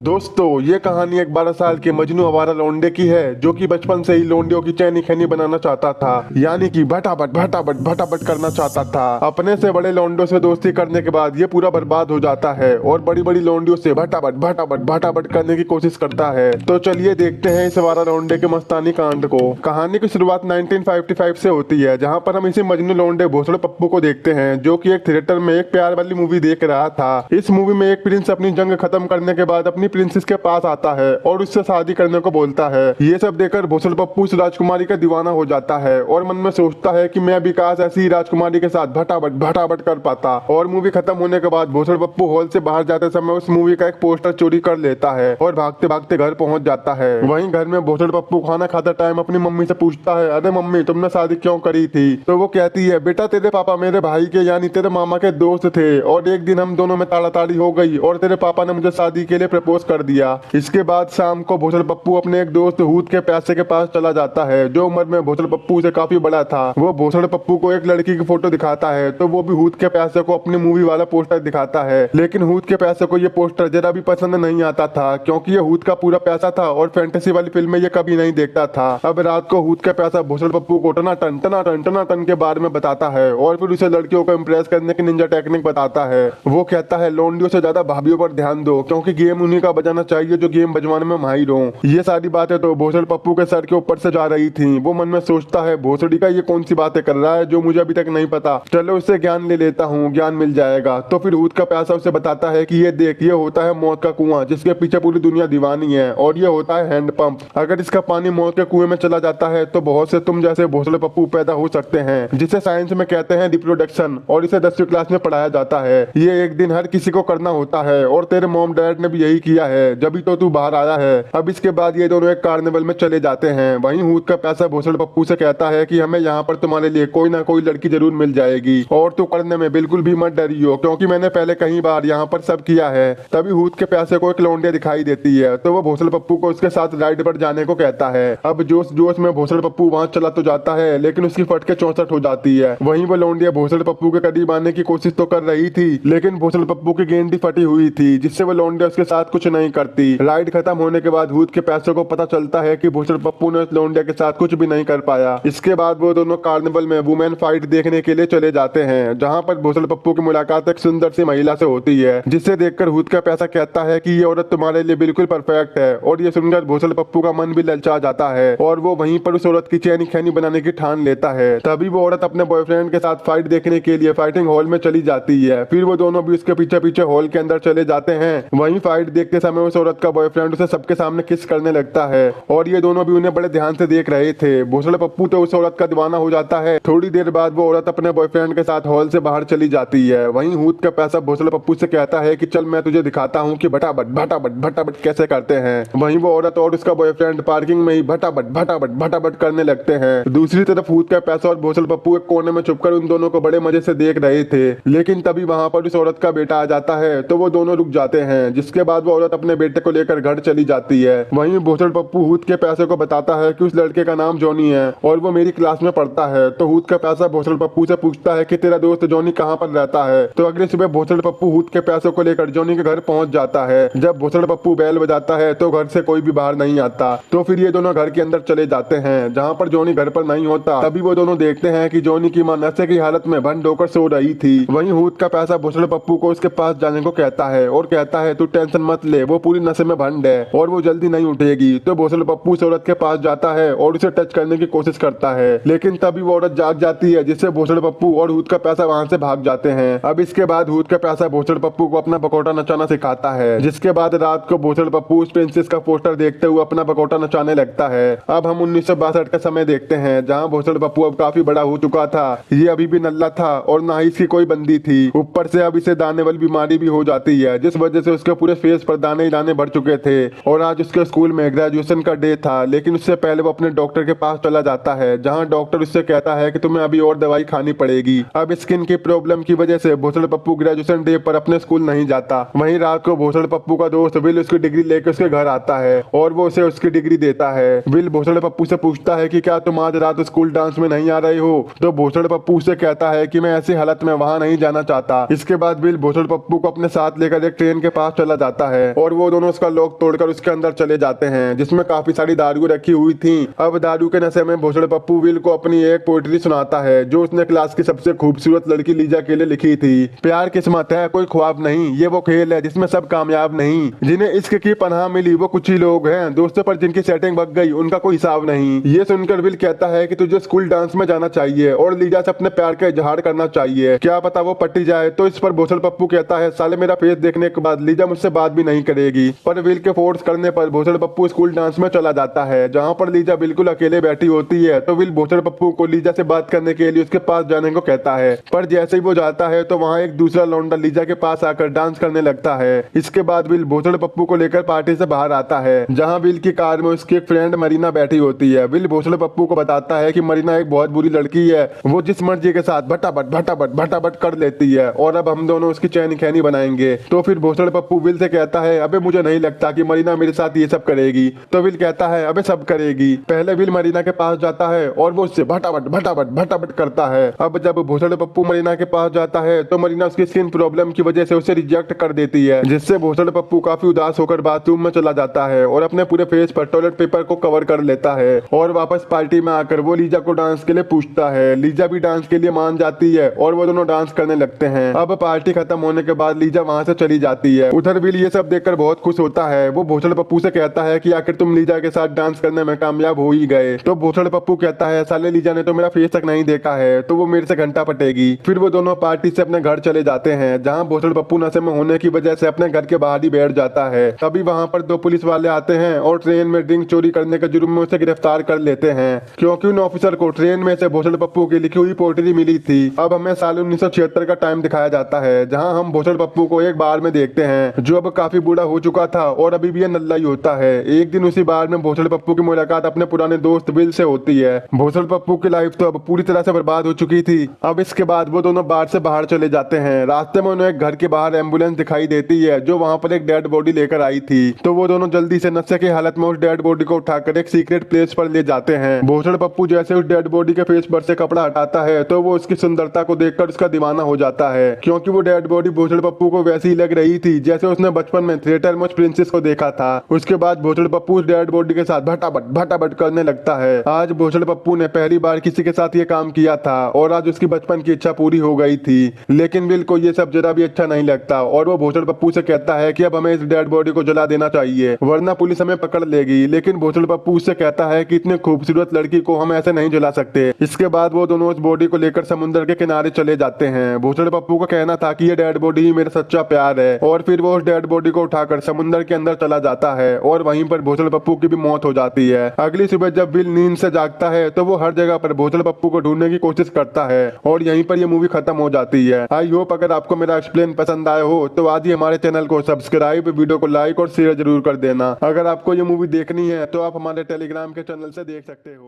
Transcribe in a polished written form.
दोस्तों ये कहानी एक 12 साल के मजनू आवारा लौंडे की है जो कि बचपन से ही लौंडियों की चैनी खैनी बनाना चाहता था, यानी कि भटाभट भटाभट भटाभट करना चाहता था। अपने से बड़े लौंडों से दोस्ती करने के बाद ये पूरा बर्बाद हो जाता है और बड़ी बड़ी लौंडियों से भटाभट भटाभट भटाभट करने की कोशिश करता है। तो चलिए देखते हैं इस आवारा लौंडे के मस्तानी कांड को। कहानी की शुरुआत 1955 से होती है, जहाँ पर हम इसी मजनू लौंडे भोसड़े पप्पू को देखते हैं जो कि एक थिएटर में एक प्यार वाली मूवी देख रहा था। इस मूवी में एक प्रिंस अपनी जंग खत्म करने के बाद अपनी प्रिंसेस के पास आता है और उससे शादी करने को बोलता है। ये सब देखकर भोसड़ पप्पू उस राजकुमारी का दीवाना हो जाता है और मन में सोचता है कि मैं भी काश ऐसी ही राजकुमारी के साथ भटाभट भटाभट कर पाता। और मूवी खत्म होने के बाद भोसड़ पप्पू हॉल से बाहर जाते समय उस मूवी का एक पोस्टर चोरी कर लेता है और भागते भागते घर पहुंच जाता है। वहीं घर में भोसड़ पप्पू खाना खाते टाइम अपनी मम्मी से पूछता है, अरे मम्मी तुमने शादी क्यों करी थी? तो वो कहती है, बेटा तेरे पापा मेरे भाई के यानी तेरे मामा के दोस्त थे और एक दिन हम दोनों में ताड़ाताड़ी हो गई और तेरे पापा ने मुझे शादी के लिए प्रपोज कर दिया। इसके बाद शाम को भोसड़ पप्पू अपने एक दोस्त हूत के प्यासे के पास चला जाता है जो उम्र में भोसड़ पप्पू से काफी बड़ा था। वो भोसड़ पप्पू को एक लड़की की फोटो दिखाता है तो वो भी हूत के प्यासे को अपनी मूवी वाला पोस्टर दिखाता है, लेकिन हूत के प्यासे को ये पोस्टर जरा भी पसंद नहीं आता था क्योंकि ये हूत का पूरा पैसा था और फैंटेसी वाली फिल्में ये कभी नहीं देखता था। अब रात को हूत का प्यासा भोसड़ पप्पू को टना टन के बारे में बताता है और फिर उसे लड़कियों को इम्प्रेस करने की निंजा टेक्निक बताता है। वो कहता है लौंडियों से ज्यादा भाभीियों पर ध्यान दो क्योंकि गेम उन्हीं का बजाना चाहिए जो गेम बजवाने में माहिर हो। ये सारी बातें तो भोसड़ पप्पू के सर के ऊपर से जा रही थी। वो मन में सोचता है भोसड़ी का ये कौन सी बातें कर रहा है जो मुझे अभी तक नहीं पता, चलो उससे ज्ञान ले लेता हूँ, ज्ञान मिल जाएगा। तो फिर हूत का प्यासा उसे बताता है कि ये देख, ये होता है मौत का कुआं जिसके पीछे पूरी दुनिया दीवानी है और ये होता है हैंड पंप। अगर इसका पानी मौत के कुएं में चला जाता है तो बहुत से तुम जैसे भोसड़े पप्पू पैदा हो सकते हैं जिसे साइंस में कहते हैं रिप्रोडक्शन और इसे 10वीं क्लास में पढ़ाया जाता है। ये एक दिन हर किसी को करना होता है और तेरे मॉम डैड ने भी यही किया है, जब तो तू बाहर आया है। अब इसके बाद ये दोनों एक कार्निवल में चले जाते हैं। वहीं हूत का पैसा भोसड़ पप्पू से कहता है कि हमें यहाँ पर तुम्हारे लिए कोई ना कोई लड़की जरूर मिल जाएगी और तू करने में बिल्कुल भी मत डरियो क्योंकि मैंने पहले कई बार यहाँ पर सब किया है। तभी हूत के पैसे को एक लौंडिया दिखाई देती है तो वो भोसड़ पप्पू को उसके साथ राइड पर जाने को कहता है। अब जोश जोश में भोसड़ पप्पू वहाँ चला तो जाता है लेकिन उसकी फटके 64 हो जाती है। वहीं वो लौंडिया भोसड़ पप्पू के करीब आने की कोशिश तो कर रही थी लेकिन भोसड़ पप्पू की गेंदी फटी हुई थी जिससे वो लौंडिया उसके साथ कुछ नहीं करती। राइड खत्म होने के बाद हूत के पैसे को पता चलता है कि भोसड़ पप्पू ने उस लौंडिया के साथ कुछ भी नहीं कर पाया। इसके बाद वो दोनों कार्निवल में वुमेन फाइट देखने के लिए चले जाते हैं जहाँ पर भोसड़ पप्पू की मुलाकात एक सुंदर सी महिला से होती है जिसे देखकर हूत का पैसा कहता है कि ये औरत तुम्हारे लिए बिल्कुल परफेक्ट है। और ये सुनकर भोसड़ पप्पू का मन भी ललचा जाता है और वो वहीं पर उस औरत की चैनी खैनी बनाने की ठान लेता है। तभी वो औरत अपने बॉयफ्रेंड के साथ फाइट देखने के लिए फाइटिंग हॉल में चली जाती है। फिर वो दोनों भी उसके पीछे पीछे हॉल के अंदर चले जाते हैं। वहीं फाइट देखते समय उस औरत का बॉयफ्रेंड उसे सबके सामने किस करने लगता है और ये दोनों भी उन्हें बड़े ध्यान से देख रहे थे। भोसड़ पप्पू तो उस औरत का दीवाना हो जाता है। थोड़ी देर बाद वो औरत अपने बॉयफ्रेंड के साथ हॉल से बाहर चली जाती है। वहीं हूत का पैसा भोसड़ पप्पू से कहता है कि चल मैं तुझे दिखाता हूँ कि भटाभट भटाभट भटाभट कैसे करते हैं। वहीं वो औरत और उसका बॉयफ्रेंड पार्किंग में ही भटाभट भटाभट भटाभट करने लगते हैं। दूसरी तरफ हूत का पैसा और भोसड़ पप्पू एक कोने में छुपकर उन दोनों को बड़े मजे से देख रहे थे, लेकिन तभी वहां पर उस औरत का बेटा आ जाता है तो वो दोनों रुक जाते हैं। जिसके बाद वो औरत अपने बेटे को लेकर घर चली जाती है। वहीं भोसड़ पप्पू हूत के पैसे को बताता है कि उस लड़के का नाम जॉनी है और वो मेरी क्लास में पढ़ता है। तो हूत का पैसा भोसड़ पप्पू से पूछता है कि तेरा दोस्त जॉनी कहाँ पर रहता है। तो अगले सुबह भोसड़ पप्पू हूत के पैसों को लेकर जॉनी के घर पहुंच जाता है। जब भोसड़ पप्पू बैल बजाता है तो घर से कोई भी बाहर नहीं आता। तो फिर ये दोनों घर के अंदर चले जाते हैं जहाँ पर जॉनी घर पर नहीं होता। तभी वो दोनों देखते हैं कि जॉनी की मां नशे की हालत में भंड होकर सो रही थी। वहीं हूत का पैसा भोसड़ पप्पू को उसके पास जाने को कहता है और कहता है तू टेंशन मत ले, वो पूरी नशे में भंड है और वो जल्दी नहीं उठेगी। तो भोसड़ पप्पू उस औरत के पास जाता है और उसे टच करने की कोशिश करता है, लेकिन तभी वो औरत जाग जाती है जिससे भोसड़ पप्पू और हूत का पैसा वहां से भाग जाते हैं। अब इसके बाद हूत का पैसा भोसड़ पप्पू को अपना बकोटा नचाना सिखाता है। जिसके बाद रात को भोसड़ पप्पू उस प्रिंसेस का पोस्टर देखते हुए अपना बकोटा नचाने लगता है। अब हम 1962 का समय देखते हैं जहाँ भोसड़ पप्पू अब काफी बड़ा हो चुका था। ये अभी भी नल्ला था और ना ही इसकी कोई बंदी थी। ऊपर से अब इसे दाने वाली बीमारी भी हो जाती है जिस वजह से उसके पूरे फेस पर दाने ही दाने भर चुके थे। और आज उसके स्कूल में ग्रेजुएशन का डे था, लेकिन उससे पहले वो अपने डॉक्टर के पास चला जाता है जहाँ डॉक्टर उससे कहता है कि तुम्हें अभी और दवाई खानी पड़ेगी। अब स्किन की प्रॉब्लम की वजह से भोसड़ पप्पू ग्रेजुएशन डे पर अपने स्कूल नहीं जाता। वहीं रात को भोसड़ पप्पू का दोस्त विल उसकी डिग्री लेकर उसके घर आता है और वो उसे उसकी डिग्री देता है। विल भोसड़ पप्पू से पूछता है कि क्या तुम आज रात स्कूल डांस में नहीं आ रहे हो। तो भोसड़ पप्पू से कहता है कि मैं ऐसी हालत में वहां नहीं जाना चाहता। इसके बाद विल भोसड़ पप्पू को अपने साथ लेकर एक ट्रेन के पास चला जाता है और वो दोनों उसका लॉक तोड़कर उसके अंदर चले जाते हैं जिसमें काफी सारी दारू रखी हुई थी। अब दारू के नशे में भोसड़ पप्पू विल को अपनी एक पोएट्री सुनाता है जो उसने क्लास की सबसे खूबसूरत लड़की लीजा के लिए लिखी थी। प्यार किस्मत है कोई ख्वाब नहीं, ये वो खेल है जिसमें सब कामयाब नहीं, जिन्हें इश्क की पनाह मिली वो कुछ ही लोग हैं, दोस्तों पर जिनकी सेटिंग बग गई उनका कोई हिसाब नहीं। ये सुनकर विल कहता है कि तुझे स्कूल डांस में जाना चाहिए और लीजा से अपने प्यार का इजहार करना चाहिए, क्या पता वो पट्टी जाए। तो इस पर भोसड़ पप्पू कहता है साले मेरा फेस देखने के बाद लीजा मुझसे बात भी नहीं करेगी। पर विल के फोर्स करने पर भोसड़ पप्पू स्कूल डांस में चला जाता है जहाँ पर लीजा बिल्कुल अकेले बैठी होती है। तो विल भोसड़ पप्पू को लीजा से बात करने के लिए उसके पास जाने को कहता है, पर जैसे ही वो जाता है तो वहाँ एक दूसरा लौंडा लीजा के पास आकर डांस करने लगता है। इसके बाद विल भोसड़ पप्पू को लेकर पार्टी से बाहर आता है जहाँ विल की कार में उसकी एक फ्रेंड मरीना बैठी होती है। विल भोसड़ पप्पू को बताता है कि मरीना एक बहुत बुरी लड़की है, वो जिस मर्जी के साथ भटाभट भटाभट भटाभट कर लेती है और अब हम दोनों उसकी चैनी खैनी बनाएंगे। तो फिर भोसड़ पप्पू विल से कहता है अबे मुझे नहीं लगता कि मरीना मेरे साथ ये सब करेगी। तो विल कहता है अबे सब करेगी। पहले विल मरीना के पास जाता है और वो उससे भटाभट भटाभट भटाभट करता है। अब जब भोसड़ पप्पू मरीना के पास जाता है तो मरीना उसकी स्किन प्रॉब्लम की वजह से उसे रिजेक्ट कर देती है, जिससे भोसड़ पप्पू काफी उदास होकर बाथरूम में चला जाता है और अपने पूरे फेस पर टॉयलेट पेपर को कवर कर लेता है और वापस पार्टी में आकर वो लीजा को डांस के लिए पूछता है। लीजा भी डांस के लिए मान जाती है और वो दोनों डांस करने लगते हैं। अब पार्टी खत्म होने के बाद लीजा वहाँ से चली जाती है। उधर विल ये सब देखकर बहुत खुश होता है। वो भोसड़ पप्पू से कहता है कि आखिर तुम लीजा के साथ डांस करने में कामयाब हो ही गए। तो भोसड़ पप्पू कहता है साले लीजा ने तो मेरा फेस तक नहीं देखा है तो वो मेरे से घंटा पटेगी। फिर वो दोनों पार्टी से अपने घर चले जाते हैं जहाँ भोसड़ पप्पू नशे में होने की वजह से अपने घर के बाहर ही बैठ जाता है। तभी वहाँ पर दो पुलिस वाले आते हैं और ट्रेन में ड्रिंक चोरी करने के जुर्म में उसे गिरफ्तार कर लेते हैं क्योंकि उन ऑफिसर को ट्रेन में से भोसड़ पप्पू की लिखी हुई पोएट्री मिली थी। अब हमें साल 1976 का टाइम दिखाया जाता है जहाँ हम भोसड़ पप्पू को एक बार में देखते हैं जो अब काफी बूढ़ा हो चुका था और अभी भी ये नल्ला ही होता है। एक दिन उसी बार में भोसड़ पप्पू की मुलाकात अपने पुराने दोस्त विल से होती है। भोसड़ पप्पू की लाइफ तो अब पूरी तरह से बर्बाद हो चुकी थी। अब इसके बाद वो दोनों बार से बाहर चले जाते हैं। रास्ते में उन्हें एक घर के बाहर एम्बुलेंस दिखाई देती है जो वहाँ पर एक डेड बॉडी लेकर आई थी। तो वो दोनों जल्दी से नशे की हालत में उस डेड बॉडी को उठाकर एक सीक्रेट प्लेस पर ले जाते हैं। भोसड़ पप्पू जैसे उस डेड बॉडी के फेस पर से कपड़ा हटाता है तो वो उसकी सुंदरता को देखकर उसका दीवाना हो जाता है क्योंकि वो डेड बॉडी भोसड़ पप्पू को वैसी ही लग रही थी जैसे उसने बचपन में थिएटर में प्रिंसेस को देखा था। उसके बाद भोसड़ पप्पू उस डेड बॉडी के साथ भटाभट भटाभट करने लगता है। आज भोसड़ पप्पू ने पहली बार किसी के साथ ये काम किया था और आज उसकी बचपन की इच्छा पूरी हो गई थी। लेकिन विल को ये सब जरा भी अच्छा नहीं लगता और वो भोसड़ पप्पू से कहता है कि अब हमें इस डेड बॉडी को जला देना चाहिए वरना पुलिस हमें पकड़ लेगी। लेकिन भोसड़ पप्पू उससे कहता है कि इतनी खूबसूरत लड़की को हम ऐसे नहीं जला सकते। इसके बाद वो दोनों उस बॉडी को लेकर समुद्र के किनारे चले जाते हैं। भोसड़ पप्पू का कहना था कि ये डेड बॉडी ही मेरा सच्चा प्यार है और फिर वो उस डेड बॉडी को उठाकर समुद्र के अंदर चला जाता है और वहीं पर भोसड़ पप्पू की भी मौत हो जाती है। अगली सुबह जब विल नींद से जागता है तो वो हर जगह पर भोसड़ पप्पू को ढूंढने की कोशिश करता है और यहीं पर ये मूवी खत्म हो जाती है। आई होप अगर आपको मेरा एक्सप्लेन पसंद आया हो तो आज ही हमारे चैनल को सब्सक्राइब, वीडियो को लाइक और शेयर जरूर कर देना। अगर आपको ये मूवी देखनी है तो आप हमारे टेलीग्राम के चैनल से देख सकते हो।